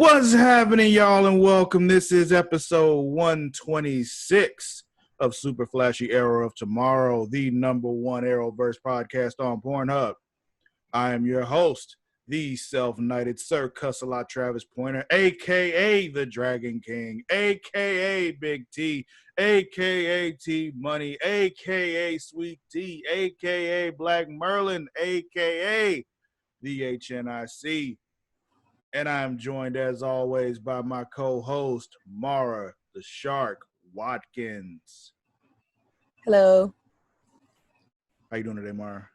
What's happening, y'all, and welcome. This is episode 126 of Super Flashy Arrow of Tomorrow, the #1 Arrowverse podcast on Pornhub. I am your host, the self-knighted Sir Cussalott Travis Pointer, a.k.a. the Dragon King, a.k.a. Big T, a.k.a. T-Money, a.k.a. Sweet T, a.k.a. Black Merlin, a.k.a. the HNIC. And I'm joined, as always, by my co-host, Mara the Shark Watkins. Hello. How you doing today, Mara?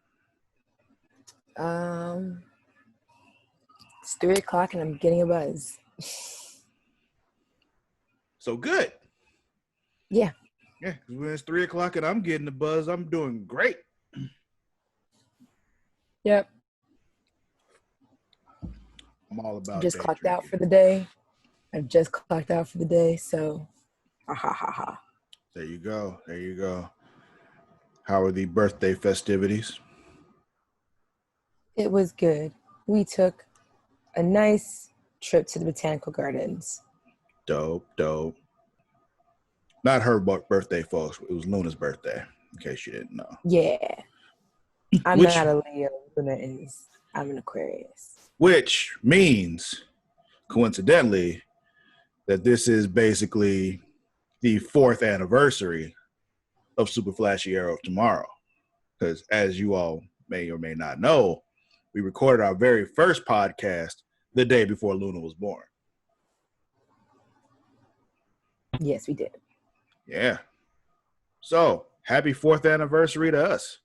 It's 3 o'clock and I'm getting a buzz. So good. Yeah. Yeah, because when it's 3 o'clock and I'm getting a buzz, I'm doing great. Yep. I'm all about Just day clocked drinking. out for the day. I've just clocked out for the day, so ha ha ha ha. There you go. There you go. How are the birthday festivities? It was good. We took a nice trip to the botanical gardens. Dope, dope. Not her birthday, folks. It was Luna's birthday, in case you didn't know. Yeah. I'm not a Leo. Luna is. I'm an Aquarius. Which means, coincidentally, that this is basically the 4th anniversary of Super Flashy Arrow of Tomorrow. Because as you all may or may not know, we recorded our very first podcast the day before Luna was born. Yes, we did. Yeah. So, happy 4th anniversary to us.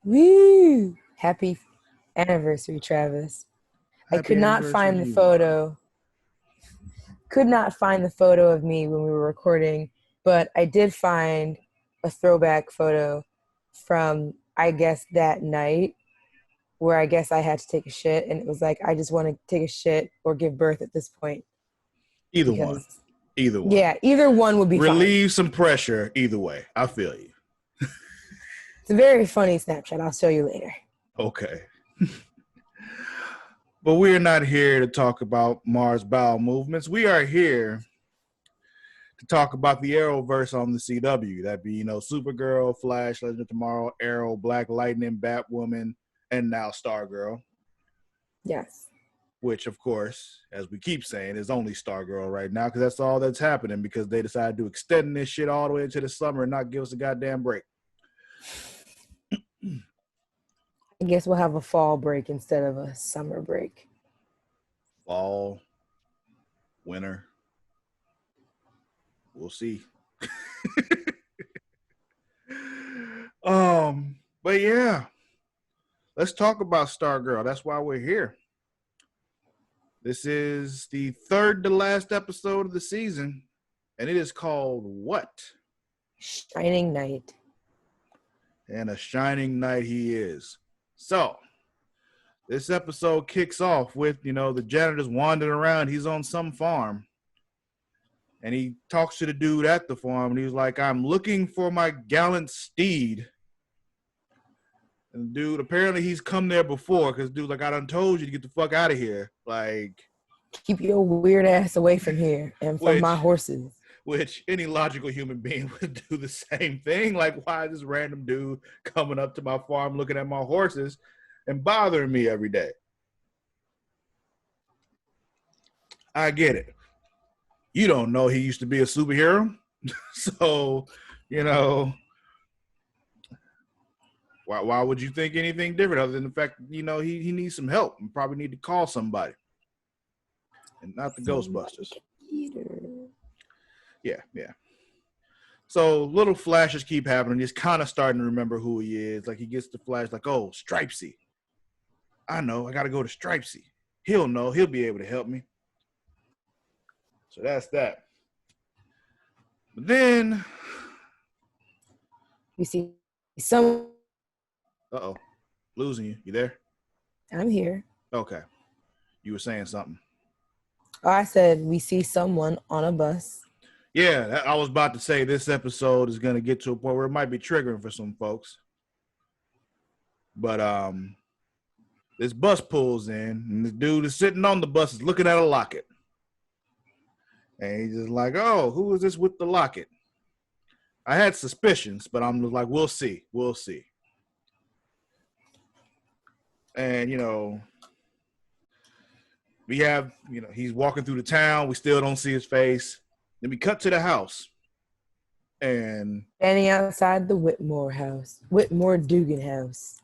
Woo! Happy anniversary, Travis. I could not find the photo. Could not find the photo of me when we were recording, but I did find a throwback photo from, I guess, that night where I guess I had to take a shit, and it was like, I just want to take a shit or give birth at this point. Either one. Yeah, either one would be fine. Relieve some pressure either way. I feel you. It's a very funny snapshot. I'll show you later. Okay. But we're not here to talk about Mars bowel movements. We are here to talk about the Arrowverse on the CW. That be, Supergirl, Flash, Legend of Tomorrow, Arrow, Black Lightning, Batwoman, and now Stargirl. Yes. Which, of course, as we keep saying, is only Stargirl right now because that's all that's happening because they decided to extend this shit all the way into the summer and not give us a goddamn break. I guess we'll have a fall break instead of a summer break. Fall, winter, we'll see. But yeah, let's talk about Stargirl. That's why we're here. This is the 3rd to last episode of the season, and it is called what? Shining Knight. And a shining knight he is. So, this episode kicks off with, the janitor's wandering around. He's on some farm. And he talks to the dude at the farm. And he's like, I'm looking for my gallant steed. And dude, apparently he's come there before. Because dude's like, I done told you to get the fuck out of here. Like, keep your weird ass away from here and from my horses. Which any logical human being would do the same thing. Like, why is this random dude coming up to my farm looking at my horses and bothering me every day? I get it. You don't know he used to be a superhero. So, why would you think anything different other than the fact that, he needs some help and probably need to call somebody. And not the Ghostbusters. Yeah. So little flashes keep happening. He's kind of starting to remember who he is. Like he gets the flash like, oh, Stripesy. I know. I got to go to Stripesy. He'll know. He'll be able to help me. So that's that. But then we see some. Uh-oh. Losing you. You there? I'm here. Okay. You were saying something. Oh, I said we see someone on a bus. Yeah, I was about to say this episode is going to get to a point where it might be triggering for some folks. But this bus pulls in, and the dude is sitting on the bus is looking at a locket. And he's just like, oh, who is this with the locket? I had suspicions, but I'm just like, we'll see. We'll see. And, we have, he's walking through the town. We still don't see his face. Then we cut to the house. And standing outside the Whitmore Dugan house.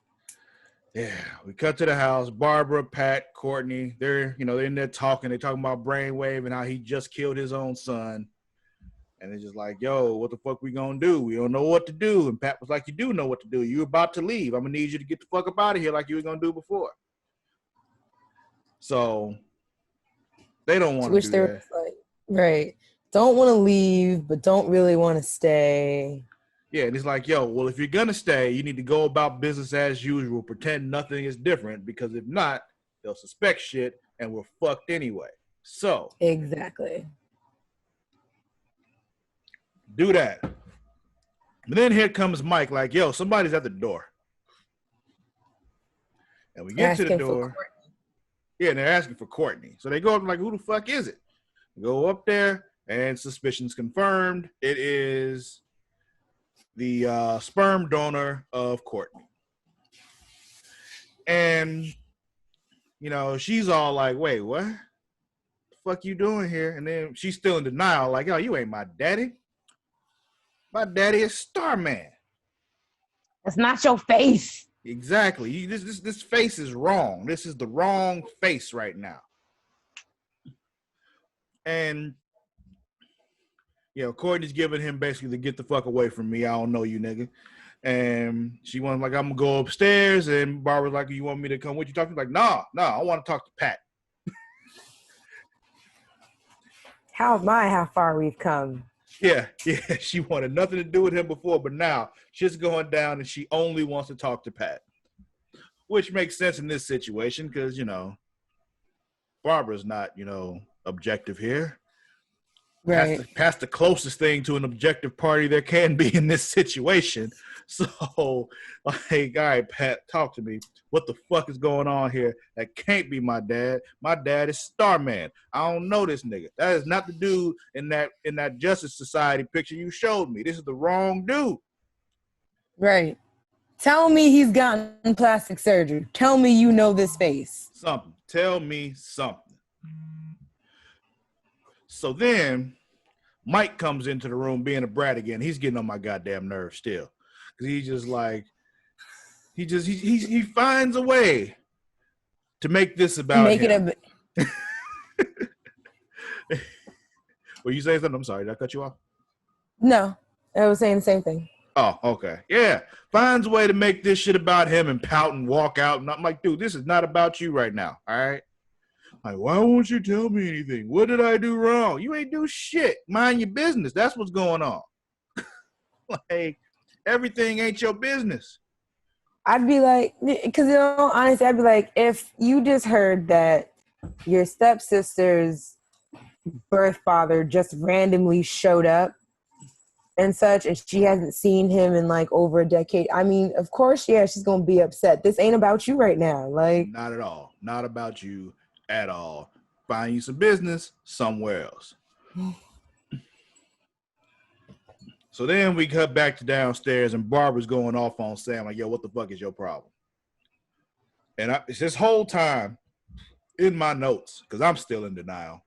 Yeah, we cut to the house. Barbara, Pat, Courtney, they're in there talking. They're talking about Brainwave and how he just killed his own son. And they're just like, yo, what the fuck we gonna do? We don't know what to do. And Pat was like, you do know what to do. You're about to leave. I'm gonna need you to get the fuck up out of here like you were gonna do before. So they don't want to do that. Like, right. Don't want to leave, but don't really want to stay. Yeah, and it's like, yo, well, if you're gonna stay, you need to go about business as usual, pretend nothing is different, because if not, they'll suspect shit and we're fucked anyway. So exactly. Do that. But then here comes Mike, like, yo, somebody's at the door. And we get to the door. Yeah, and they're asking for Courtney. So they go up like, who the fuck is it? We go up there, and suspicions confirmed. It is the sperm donor of Courtney. And, she's all like, wait, what? The fuck you doing here? And then she's still in denial, like, yo, you ain't my daddy. My daddy is Starman. That's not your face. Exactly. This face is wrong. This is the wrong face right now. And Courtney's giving him basically to get the fuck away from me. I don't know you, nigga. And she wants like, I'm gonna go upstairs. And Barbara's like, you want me to come with you? Talking like, nah, I want to talk to Pat. How far we've come. Yeah. She wanted nothing to do with him before, but now shit's going down and she only wants to talk to Pat. Which makes sense in this situation because, Barbara's not, objective here. Right. Past the closest thing to an objective party there can be in this situation. So, like, all right, Pat, talk to me. What the fuck is going on here? That can't be my dad. My dad is Starman. I don't know this nigga. That is not the dude in that Justice Society picture you showed me. This is the wrong dude. Right. Tell me he's gotten plastic surgery. Tell me you know this face. Something. Tell me something. So then Mike comes into the room being a brat again. He's getting on my goddamn nerves still. Because he's just like, he finds a way to make this about him. Were you saying something? I'm sorry. Did I cut you off? No, I was saying the same thing. Oh, okay. Yeah. Finds a way to make this shit about him and pout and walk out. And I'm like, dude, this is not about you right now. All right. Like, why won't you tell me anything? What did I do wrong? You ain't do shit. Mind your business. That's what's going on. Like, everything ain't your business. I'd be like, because honestly, I'd be like, if you just heard that your stepsister's birth father just randomly showed up and such, and she hasn't seen him in like over a decade, I mean, of course, yeah, she's gonna be upset. This ain't about you right now. Like, not at all. Not about you at all. Find you some business somewhere else. So then we cut back to downstairs and Barbara's going off on Sam like, yo, what the fuck is your problem? And it's this whole time in my notes, because I'm still in denial,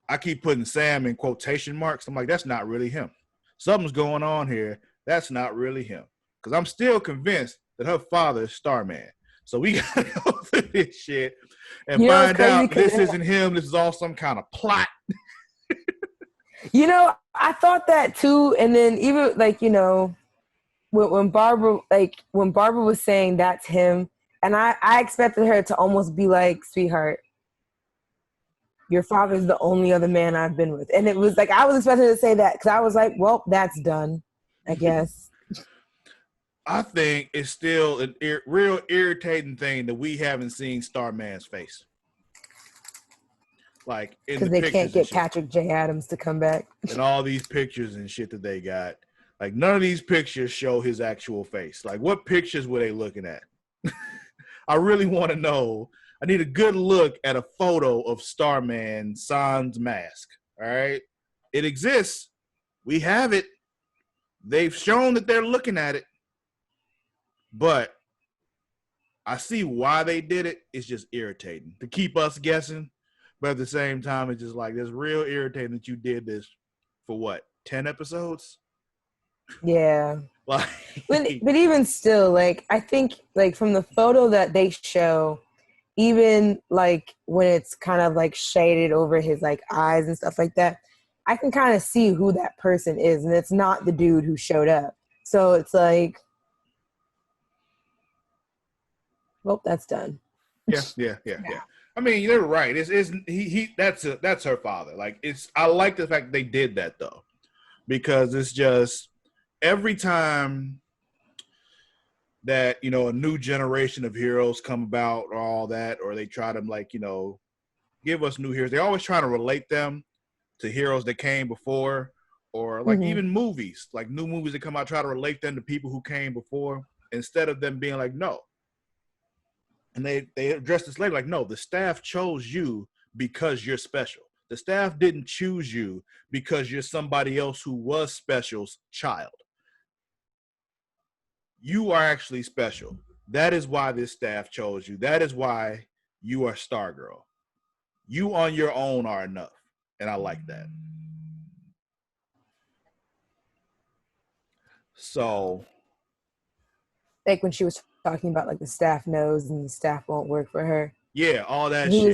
I keep putting Sam in quotation marks. I'm like, that's not really him. Something's going on here. That's not really him. Because I'm still convinced that her father is Starman. So we got to go through this shit and find out this isn't him. This is all some kind of plot. I thought that too. And then even like, when Barbara was saying that's him, and I expected her to almost be like, sweetheart, your father's the only other man I've been with. And it was like, I was expecting her to say that because I was like, well, that's done, I guess. I think it's still a real irritating thing that we haven't seen Starman's face. Like in the because they can't get Patrick J. Adams to come back. And all these pictures and shit that they got, like none of these pictures show his actual face. Like what pictures were they looking at? I really want to know I need a good look at a photo of Starman sans mask. All right. It exists. We have it. They've shown that they're looking at it. But I see why they did it. It's just irritating to keep us guessing. But at the same time, it's just like, it's real irritating that you did this for what, 10 episodes? Yeah. Like, but even still, like, I think, like, from the photo that they show, even like when it's kind of like shaded over his like eyes and stuff like that, I can kind of see who that person is, and it's not the dude who showed up. So it's like, well, that's done. Yeah. I mean, you're right. That's her father. Like, I like the fact they did that though, because it's just every time that, you know, a new generation of heroes come about or all that, or they try to, like, you know, give us new heroes, they always try to relate them to heroes that came before, or like even movies, like new movies that come out, try to relate them to people who came before, instead of them being like, no. And they address this later, like, no, the staff chose you because you're special. The staff didn't choose you because you're somebody else who was special's child. You are actually special. That is why this staff chose you. That is why you are Stargirl. You on your own are enough. And I like that. So, like when she was talking about like the staff knows and the staff won't work for her. Yeah, all that and he shit.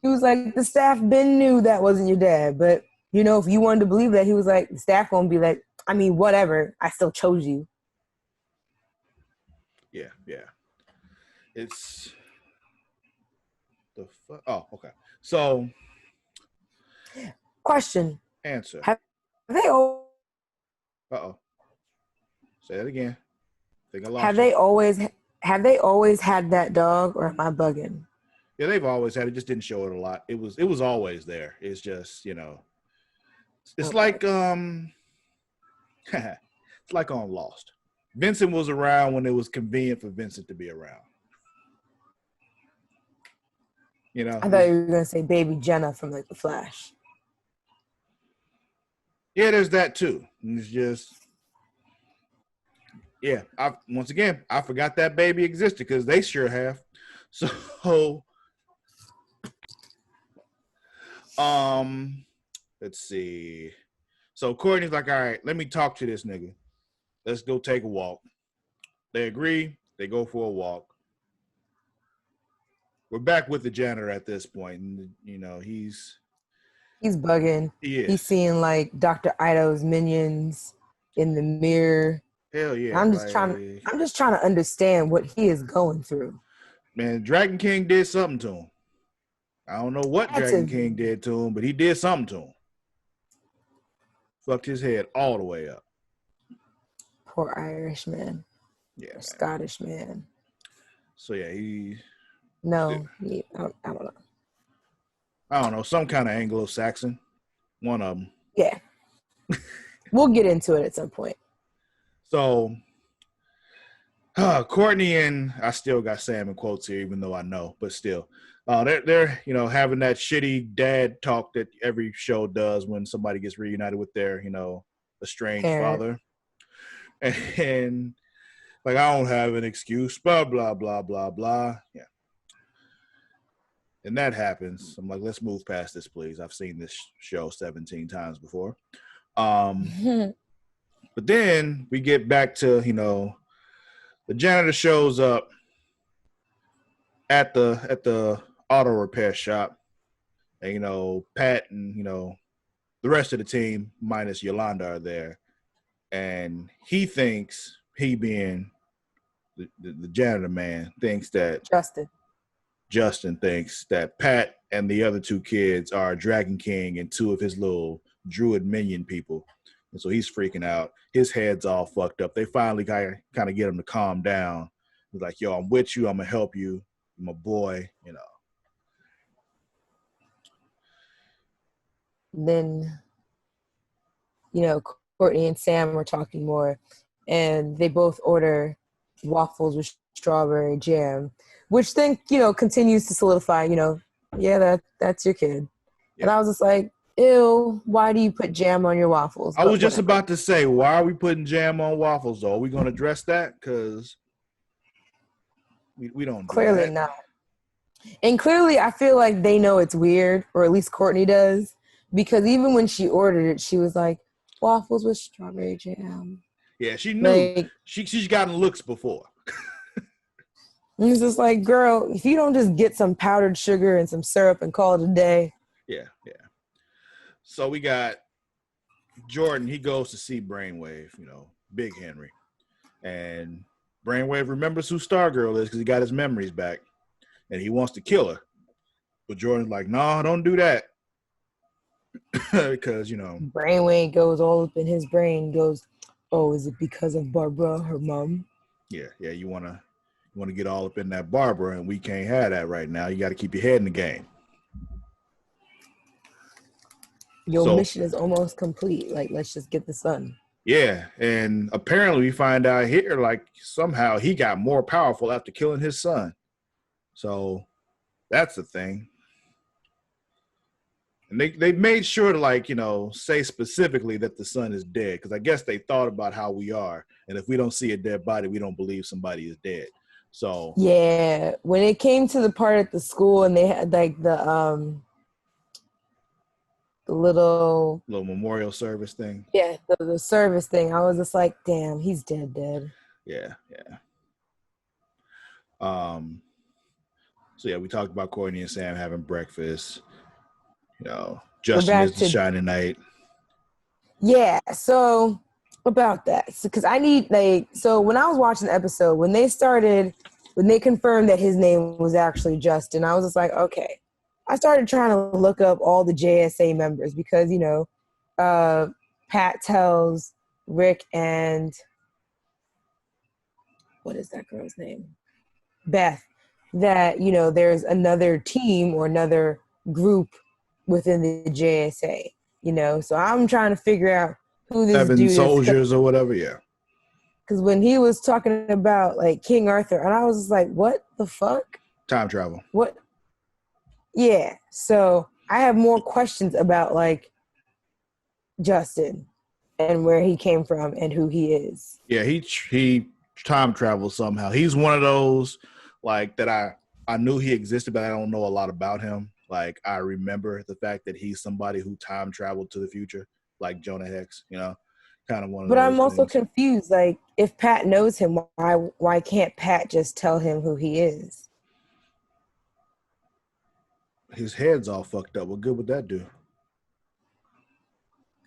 He was like, the staff been knew that wasn't your dad. But, you know, if you wanted to believe that, he was like, the staff won't be like, I mean, whatever. I still chose you. Yeah. It's the fuck. Oh, okay. So, question. Answer. Have they always? Say that again. I think I lost Have you. they always had that dog, or am I bugging? Yeah, they've always had it. Just didn't show it a lot. It was always there. It's just, you know, it's okay. Like it's like on Lost. Vincent was around when it was convenient for Vincent to be around. You know, I thought you were gonna say Baby Jenna from like The Flash. Yeah, there's that too. It's just, yeah. Once again, I forgot that baby existed because they sure have. So, let's see. So Courtney's like, all right, let me talk to this nigga. Let's go take a walk. They agree. They go for a walk. We're back with the janitor at this point, and you know he's bugging. He is. He's seeing like Dr. Ido's minions in the mirror. Hell yeah! I'm just trying to understand what he is going through. Man, Dragon King did something to him. I don't know what Dragon King did to him, but he did something to him. Fucked his head all the way up. Poor Irish man. Yeah. Man. Scottish man. So yeah, I don't know. I don't know, some kind of Anglo-Saxon. One of them. Yeah. We'll get into it at some point. So, Courtney and I still got Sam in quotes here, even though I know, but still, they're you know having that shitty dad talk that every show does when somebody gets reunited with their estranged father, and like, I don't have an excuse, blah blah blah blah blah. Yeah. And that happens. I'm like, let's move past this, please. I've seen this show 17 times before. But then we get back to, the janitor shows up at the auto repair shop. And, Pat and, the rest of the team, minus Yolanda, are there. And he thinks, he being the janitor man, thinks that Justin thinks that Pat and the other two kids are Dragon King and two of his little druid minion people. And so he's freaking out. His head's all fucked up. They finally kind of get him to calm down. He's like, yo, I'm with you. I'm going to help you. I'm a boy, Then, Courtney and Sam were talking more, and they both order waffles with strawberry jam, which then, continues to solidify, yeah, that's your kid. Yeah. And I was just like, ew, why do you put jam on your waffles? I was just about to say, why are we putting jam on waffles, though? Are we going to address that? Because we don't do clearly that. Not. And clearly, I feel like they know it's weird, or at least Courtney does, because even when she ordered it, she was like, waffles with strawberry jam. Yeah, she knew. Like, she's gotten looks before. And it's just like, girl, if you don't just get some powdered sugar and some syrup and call it a day. Yeah. So we got Jordan. He goes to see Brainwave, Big Henry. And Brainwave remembers who Stargirl is because he got his memories back. And he wants to kill her. But Jordan's like, no, don't do that. Because, Brainwave goes all up in his brain, goes, oh, is it because of Barbara, her mom? Yeah, you want to get all up in that Barbara, and we can't have that right now. You got to keep your head in the game. Your mission is almost complete. Like, let's just get this done. Yeah, and apparently we find out here, like, somehow he got more powerful after killing his son. So that's the thing. And they made sure to, like, say specifically that the son is dead, because I guess they thought about how we are, and if we don't see a dead body, we don't believe somebody is dead. So yeah, when it came to the part at the school and they had like the little memorial service thing. Yeah, the service thing. I was just like, damn, he's dead. Yeah. So yeah, we talked about Courtney and Sam having breakfast. Justin is the shining knight. Yeah, so about that. Because I need so when I was watching the episode, when they confirmed that his name was actually Justin, I was just like, okay. I started trying to look up all the JSA members because, Pat tells Rick and what is that girl's name? Beth, that, there's another team or another group within the JSA, So I'm trying to figure out who this 7 dude soldiers or whatever, yeah. Because when he was talking about, like, King Arthur, and I was just like, what the fuck? Time travel. What? Yeah, so I have more questions about, like, Justin and where he came from and who he is. Yeah, he time travels somehow. He's one of those, like, that I knew he existed, but I don't know a lot about him. Like, I remember the fact that he's somebody who time traveled to the future, like Jonah Hex, kind of one of those. But I'm also confused. Like, if Pat knows him, why can't Pat just tell him who he is? His head's all fucked up. What good would that do?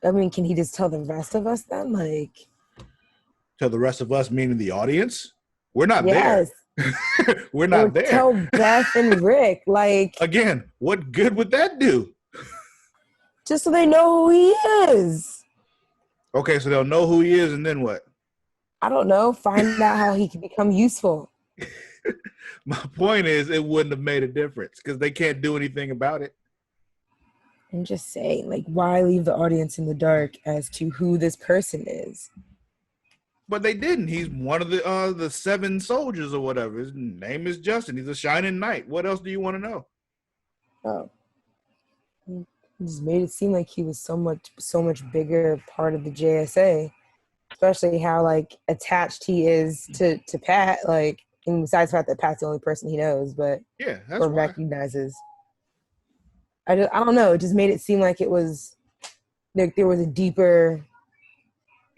I mean, can he just tell the rest of us then? Like, tell the rest of us, meaning the audience? We're not there. We're not there. Tell Beth and Rick, like, again, what good would that do? Just so they know who he is. Okay, so they'll know who he is, and then what? I don't know. Find out how he can become useful. My point is, it wouldn't have made a difference because they can't do anything about it. I'm just saying, like, why leave the audience in the dark as to who this person is? But they didn't. He's one of the 7 soldiers or whatever. His name is Justin. He's a shining knight. What else do you want to know? Oh, it just made it seem like he was so much bigger part of the JSA, especially how, like, attached he is to Pat. Like, and besides the fact that Pat's the only person he knows, but yeah, that's or recognizes. I don't know. It just made it seem like it was like there was a deeper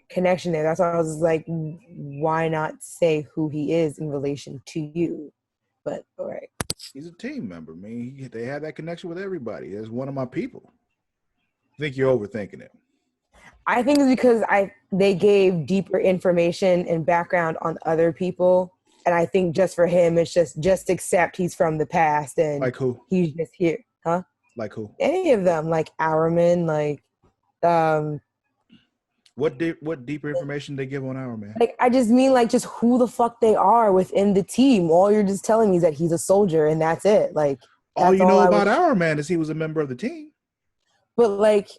connection there. That's why I was like, why not say who he is in relation to you? But all right. He's a team member. I mean, they have that connection with everybody. There's one of my people. I think you're overthinking it. I think it's because they gave deeper information and background on other people. And I think just for him, it's just accept he's from the past and like who? He's just here. Huh? Like who? Any of them, like Hourman, like What deeper information they give on Hourman? Like, I just mean, like, just who the fuck they are within the team. All you're just telling me is that he's a soldier and that's it. Like, all you know about Hourman is he was a member of the team. But, like,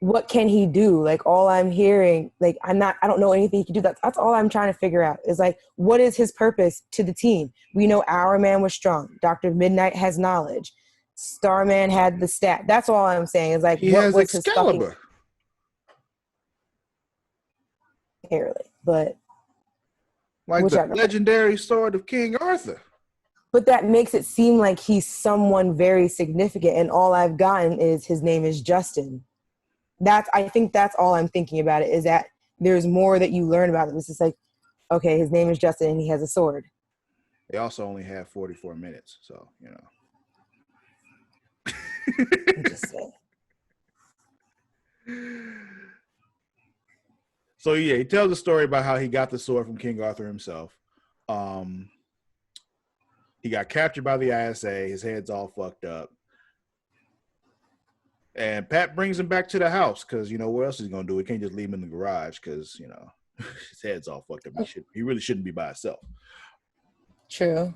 what can he do? Like, all I'm hearing, like, I don't know anything he can do. That's all I'm trying to figure out is, like, what is his purpose to the team? We know Our Man was strong. Dr. Midnight has knowledge. Starman had the stat. That's all I'm saying is, like, He what has was his fucking... Excalibur. Barely, but like whichever. The legendary sword of King Arthur. But that makes it seem like he's someone very significant, and all I've gotten is his name is Justin. I think that's all I'm thinking about it, is that there's more that you learn about him. It's just like, okay, his name is Justin and he has a sword. They also only have 44 minutes, so, you know. I'm just saying. So yeah, he tells a story about how he got the sword from King Arthur himself. He got captured by the ISA. His head's all fucked up. And Pat brings him back to the house because, you know, what else is he going to do? He can't just leave him in the garage because, you know, his head's all fucked up. He really shouldn't be by himself. True.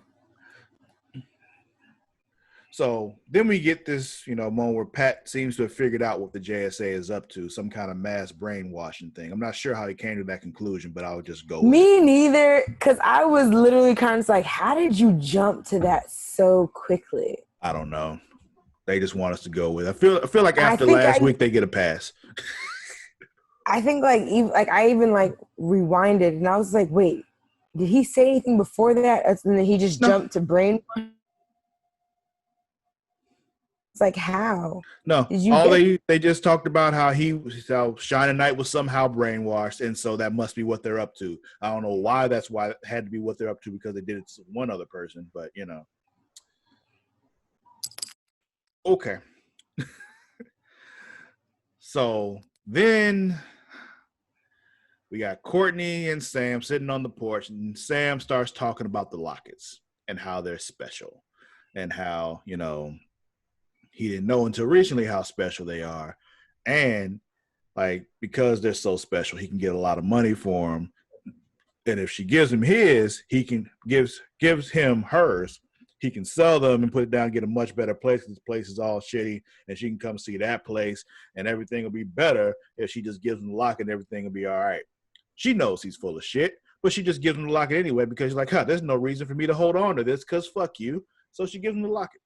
So then we get this, you know, moment where Pat seems to have figured out what the JSA is up to, some kind of mass brainwashing thing. I'm not sure how he came to that conclusion, but I'll just go with it. Me neither, because I was literally kind of like, how did you jump to that so quickly? I don't know. They just want us to go with it. I feel like after last week they get a pass. I think I even rewinded and I was like, wait, did he say anything before that? And then he just jumped to brain. It's like, how? No, they just talked about how Shining Knight was somehow brainwashed, and so that must be what they're up to. I don't know why it had to be what they're up to because they did it to one other person, but you know. Okay. So then we got Courtney and Sam sitting on the porch, and Sam starts talking about the lockets and how they're special and how, you know, he didn't know until recently how special they are. And like, because they're so special, he can get a lot of money for them. And if she gives him his, he can gives him hers. He can sell them and put it down and get a much better place. This place is all shitty, and she can come see that place, and everything will be better if she just gives him the locket and everything will be all right. She knows he's full of shit, but she just gives him the locket anyway because she's like, there's no reason for me to hold on to this because fuck you. So she gives him the locket.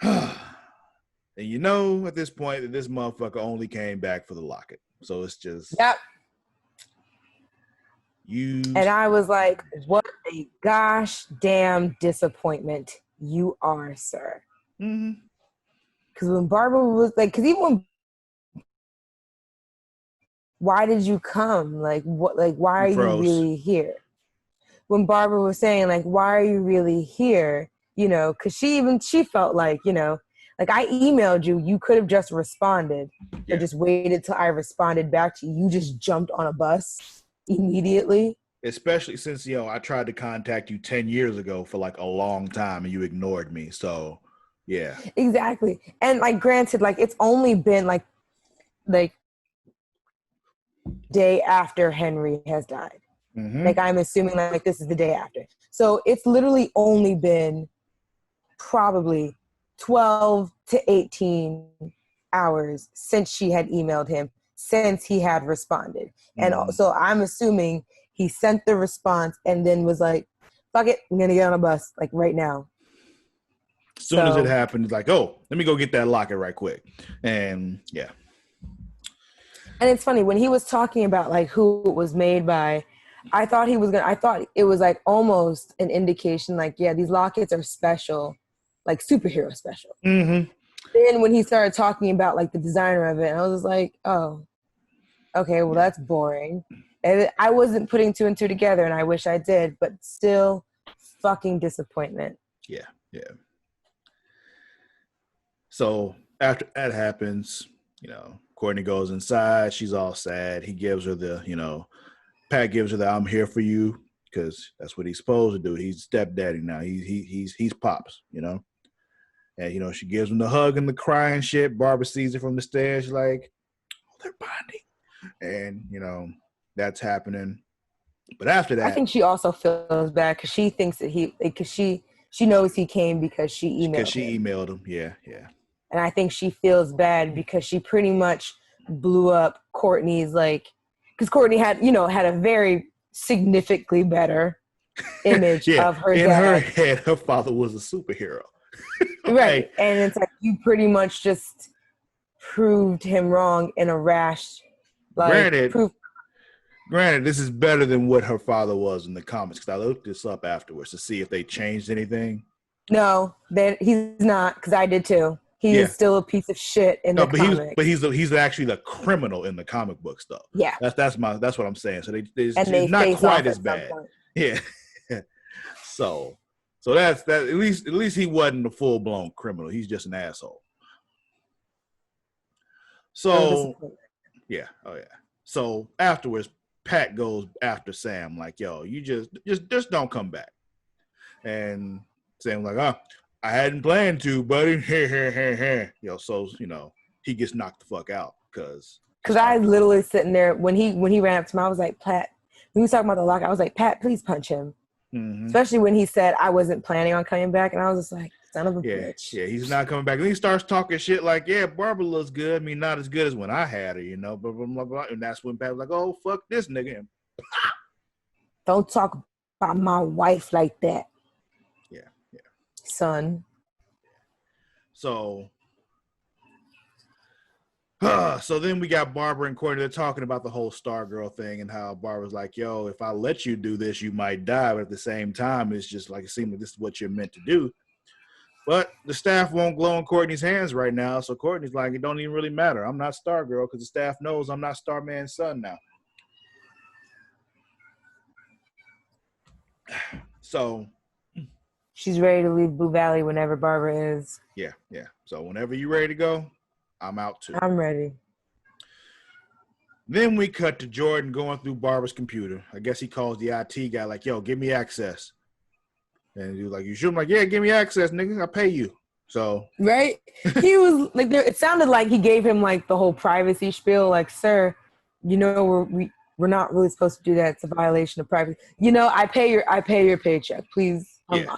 And you know at this point that this motherfucker only came back for the locket. So it's just... Yep. And I was like, what a gosh damn disappointment you are, sir. Mm-hmm. Because when Barbara was like, because even when... Why did you come? Like, what? Like, why are you really here? When Barbara was saying, like, why are you really here? You know, because she felt like, you know, like, I emailed you. You could have just responded, or just waited till I responded back to you. You just jumped on a bus immediately. Especially since, you know, I tried to contact you 10 years ago for like a long time and you ignored me. So, yeah. Exactly. And like, granted, like, it's only been like day after Henry has died. Mm-hmm. Like, I'm assuming like this is the day after. So it's literally only been probably 12 to 18 hours since she had emailed him, since he had responded. And so I'm assuming he sent the response and then was like, fuck it, I'm going to get on a bus, like, right now. As soon as it happened, it's like, oh, let me go get that locket right quick. And, yeah. And it's funny, when he was talking about, like, who it was made by, I thought it was, like, almost an indication, like, yeah, these lockets are special, like, superhero special. Mm-hmm. Then when he started talking about, like, the designer of it, I was like, oh, okay, well, that's boring. And I wasn't putting two and two together, and I wish I did, but still fucking disappointment. Yeah. So after that happens, you know, Courtney goes inside. She's all sad. He gives her the, you know, Pat gives her the "I'm here for you" because that's what he's supposed to do. He's stepdaddy now. He's pops, you know. And, you know, she gives him the hug and the crying shit. Barbara sees it from the stairs. She's like, oh, they're bonding. And, you know, that's happening. But after that, I think she also feels bad because she thinks that she knows he came because she emailed him. Yeah. And I think she feels bad because she pretty much blew up Courtney's, like, because Courtney had, had a very significantly better image of her in dad. her head, her father was a superhero. Okay. Right. And it's like, you pretty much just proved him wrong in a rash. Like, Granted, this is better than what her father was in the comics, because I looked this up afterwards to see if they changed anything. No, he's not, because I did too. He is still a piece of shit in the comics. He's actually the criminal in the comic books, though. Yeah, that's what I'm saying. So they not quite as bad. Yeah. so that's that. At least he wasn't a full blown criminal. He's just an asshole. So yeah, So afterwards, Pat goes after Sam, like, yo, you just don't come back. And Sam like, I hadn't planned to, buddy. So he gets knocked the fuck out because I was literally sitting there when he ran up to me. I was like, Pat, when he was talking about the lock, I was like, Pat, please punch him. Mm-hmm. Especially when he said I wasn't planning on coming back, and I was just like, son of a bitch. Yeah, he's not coming back. And he starts talking shit like, yeah, Barbara looks good. I mean, not as good as when I had her, blah, blah, blah, blah. And that's when Pat was like, oh, fuck this nigga. And don't talk about my wife like that. Yeah. Son. So then we got Barbara and Courtney. They're talking about the whole Stargirl thing and how Barbara's like, yo, if I let you do this, you might die. But at the same time, it's just like, it seems like this is what you're meant to do. But the staff won't glow in Courtney's hands right now. So Courtney's like, it don't even really matter. I'm not Stargirl because the staff knows I'm not Starman's son now. So she's ready to leave Blue Valley whenever Barbara is. Yeah. So whenever you're ready to go, I'm out too. I'm ready. Then we cut to Jordan going through Barbara's computer. I guess he calls the IT guy like, yo, give me access. And he was like, you shoot him? Like, yeah, give me access, nigga. I'll pay you. So right. He was like, it sounded like he gave him like the whole privacy spiel. Like, sir, we're not really supposed to do that. It's a violation of privacy. I pay your paycheck. Please. Yeah.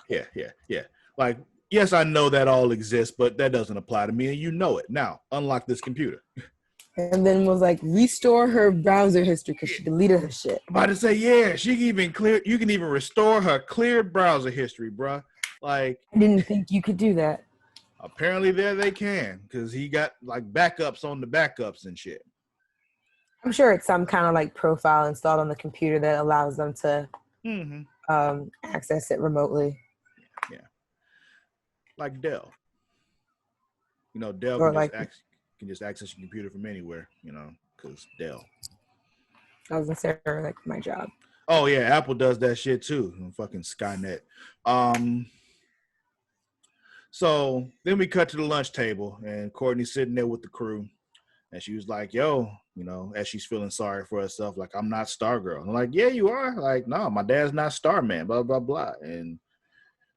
Like, yes, I know that all exists, but that doesn't apply to me, and you know it. Now, unlock this computer. And then was like, restore her browser history because she deleted her shit. I'm about to say, yeah, you can even restore her cleared browser history, bruh. Like, I didn't think you could do that. Apparently there they can, because he got like backups on the backups and shit. I'm sure it's some kind of like profile installed on the computer that allows them to access it remotely. Yeah. Like Dell. Dell can just access your computer from anywhere, because Dell. I was going to say, like, my job. Oh, yeah, Apple does that shit, too. Fucking Skynet. So then we cut to the lunch table, and Courtney's sitting there with the crew, and she was like, yo, as she's feeling sorry for herself, like, I'm not Stargirl. And I'm like, yeah, you are. Like, no, my dad's not Starman, blah, blah, blah. And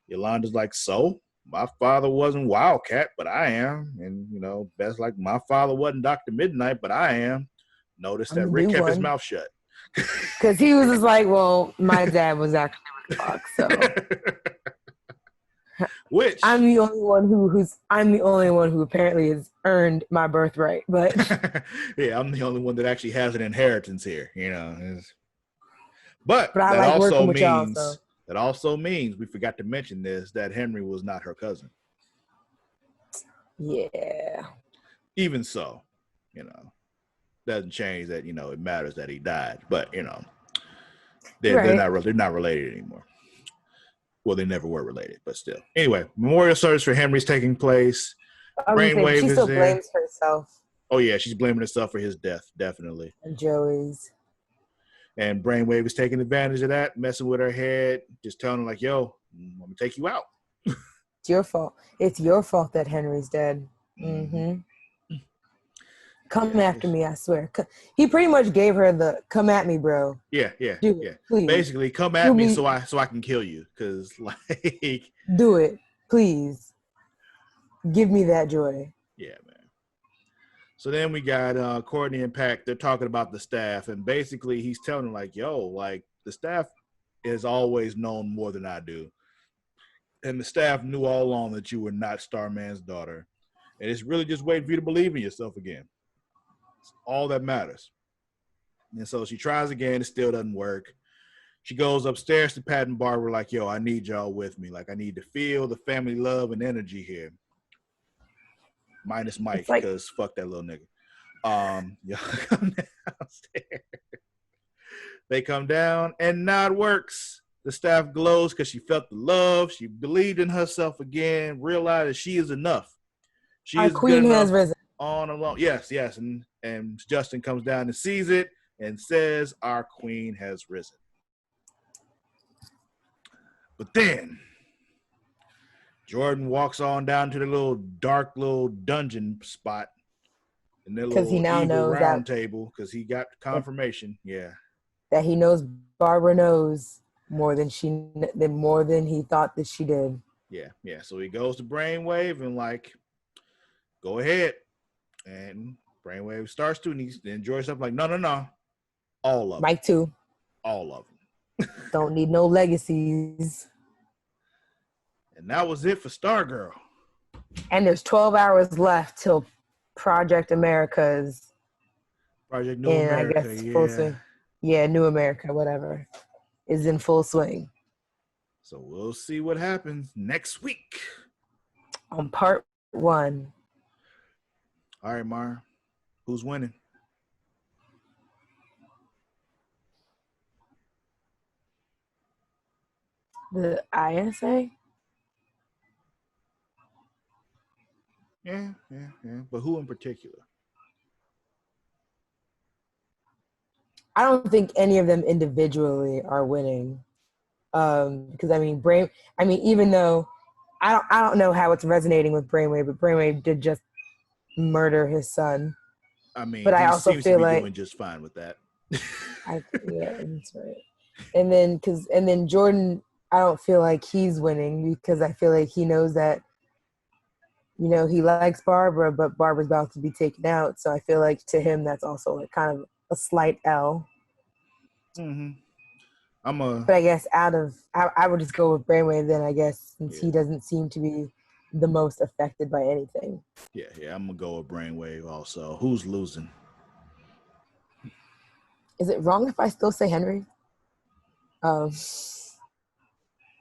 Yolanda's like, so? My father wasn't Wildcat, but I am. And, that's like, my father wasn't Dr. Midnight, but I am. Notice that Rick kept his mouth shut. Because he was just like, well, my dad was actually Rick Fox, so. Which I'm the only one who apparently has earned my birthright, but yeah, I'm the only one that actually has an inheritance here, But that like also means that also means we forgot to mention this, that Henry was not her cousin. Yeah. Even so, doesn't change that it matters that he died, but they're not related anymore. Well, they never were related, but still. Anyway, memorial service for Henry's taking place. Brainwave she still blames herself. Oh, yeah, she's blaming herself for his death, definitely. And Joey's. And Brainwave is taking advantage of that, messing with her head, just telling her, like, yo, I'm going to take you out. It's your fault. It's your fault that Henry's dead. Mm-hmm. Come after me, I swear. He pretty much gave her the "come at me, bro." Yeah. Do it, please. Basically, come at me so I can kill you, because like. Do it, please. Give me that joy. Yeah, man. So then we got Courtney and Pac. They're talking about the staff, and basically he's telling them like, "Yo, like the staff has always known more than I do, and the staff knew all along that you were not Starman's daughter." And it's really just waiting for you to believe in yourself again. It's all that matters. And so she tries again. It still doesn't work. She goes upstairs to Pat and Barbara like, yo, I need y'all with me. Like, I need to feel the family love and energy here. Minus Mike, because fuck that little nigga. Y'all come downstairs. They come down, and now it works. The staff glows because she felt the love. She believed in herself again, realized that she is enough. She Our is queen good has enough risen. On alone. Yes. And Justin comes down and sees it and says, our queen has risen. But then Jordan walks on down to the little dark little dungeon spot in their little he now evil knows round table because he got confirmation. That he knows Barbara knows more than he thought that she did. Yeah. So he goes to Brainwave and like, go ahead. And Brainwave starts to, and then George's up like, no. All of them. Mike too. All of them. Don't need no legacies. And that was it for Stargirl. And there's 12 hours left till Project America's. Project New America, I guess full swing. Yeah, New America, whatever, is in full swing. So we'll see what happens next week. On part 1. All right, Mara. Who's winning? The ISA? Yeah. But who in particular? I don't think any of them individually are winning. Because even though I don't know how it's resonating with Brainwave, but Brainwave did just murder his son. I mean, but he I also seems feel to be like doing just fine with that. yeah, that's right. And then Jordan, I don't feel like he's winning because I feel like he knows that, he likes Barbara, but Barbara's about to be taken out. So I feel like to him that's also like kind of a slight L. Mm-hmm. But I guess I would just go with Brainwave then, I guess, since he doesn't seem to be the most affected by anything. Yeah, I'm going to go with Brainwave also. Who's losing? Is it wrong if I still say Henry?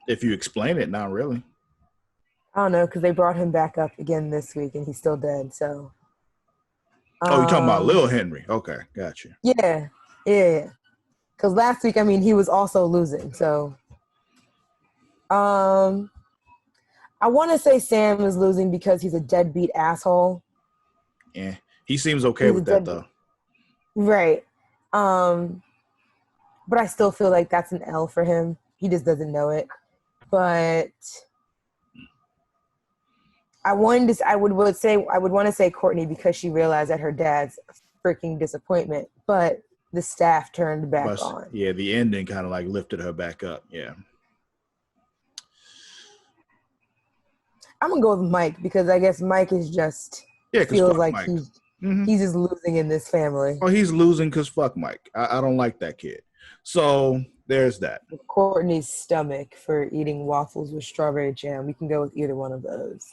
If you explain it, not really. I don't know, because they brought him back up again this week, and he's still dead, so. Oh, you're talking about Lil Henry. Okay, gotcha. Yeah. Because last week, he was also losing, so. I want to say Sam is losing because he's a deadbeat asshole. Yeah, he seems okay with that, though. Right. But I still feel like that's an L for him. He just doesn't know it. But I would want to say Courtney because she realized that her dad's freaking disappointment, but the staff turned back on. Yeah, the ending kind of like lifted her back up. Yeah. I'm gonna go with Mike because I guess Mike is just feels like Mike. He's just losing in this family. Oh, he's losing because fuck Mike. I don't like that kid. So there's that. Courtney's stomach for eating waffles with strawberry jam. We can go with either one of those.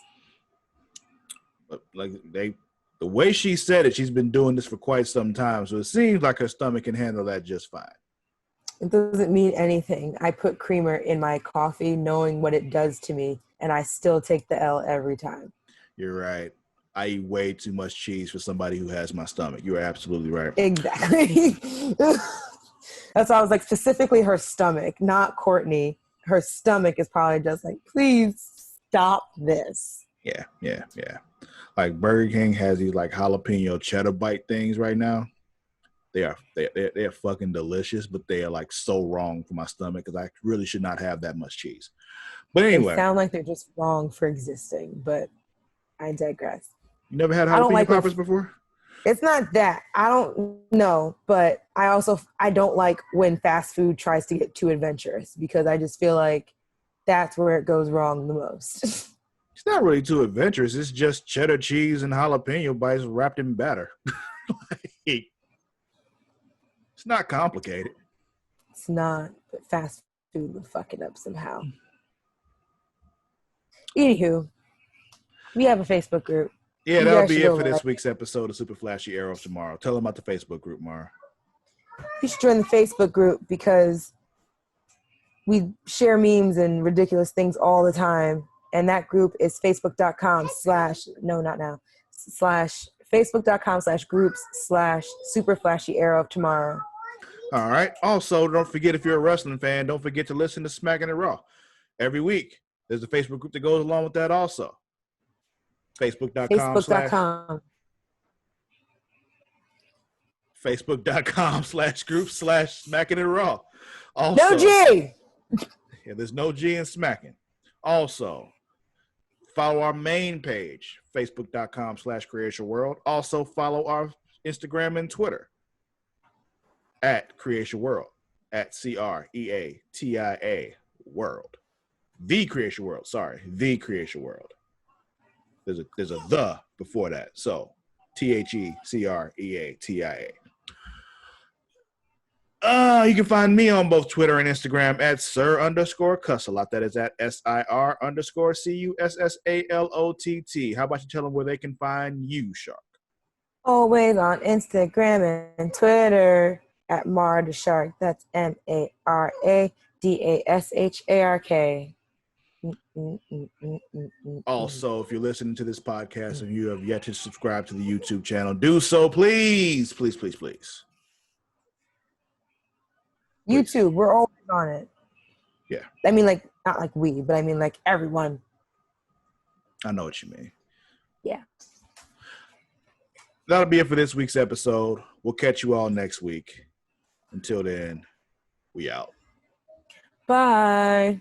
But the way she said it, she's been doing this for quite some time. So it seems like her stomach can handle that just fine. It doesn't mean anything. I put creamer in my coffee knowing what it does to me, and I still take the L every time. You're right. I eat way too much cheese for somebody who has my stomach. You're absolutely right. Exactly. That's why I was like, specifically her stomach, not Courtney. Her stomach is probably just like, please stop this. Yeah. Like Burger King has these like jalapeno cheddar bite things right now. They're fucking delicious, but they are like so wrong for my stomach because I really should not have that much cheese. But anyway, they sound like they're just wrong for existing. But I digress. You never had jalapeno poppers before? It's not that. I don't know, but I don't like when fast food tries to get too adventurous because I just feel like that's where it goes wrong the most. It's not really too adventurous. It's just cheddar cheese and jalapeno bites wrapped in batter. It's not complicated. It's not, but fast food would fuck it up somehow. Anywho, we have a Facebook group. Yeah, You that'll guys be should it go for this like. week's episode of Super Flashy Arrow of Tomorrow. Tell them about the Facebook group, Mara. You should join the Facebook group because we share memes and ridiculous things all the time. And that group is facebook.com/groups/super flashy arrow of tomorrow. All right. Also, don't forget, if you're a wrestling fan, don't forget to listen to Smacking It Raw every week. There's a Facebook group that goes along with that also. Facebook.com. Facebook.com/group/smacking it raw. Also, no G. Yeah, there's no G in smacking. Also, follow our main page, Facebook.com/Creation World. Also, follow our Instagram and Twitter at Creation World, at CREATIA World. The Creation World. Sorry, The Creation World. There's a the before that. So THECREATIA. You can find me on both Twitter and Instagram at Sir_Cussalott. That is at SIR_CUSSALOTT. How about you tell them where they can find you, Shark? Always on Instagram and Twitter at Mara the Shark. That's MARADASHARK. Also, if you're listening to this podcast and you have yet to subscribe to the YouTube channel, do so, please. Please, please, please. YouTube, we're always on it. Yeah. I mean, like, not like we, but I mean, like, everyone. I know what you mean. Yeah. That'll be it for this week's episode. We'll catch you all next week. Until then, we out. Bye.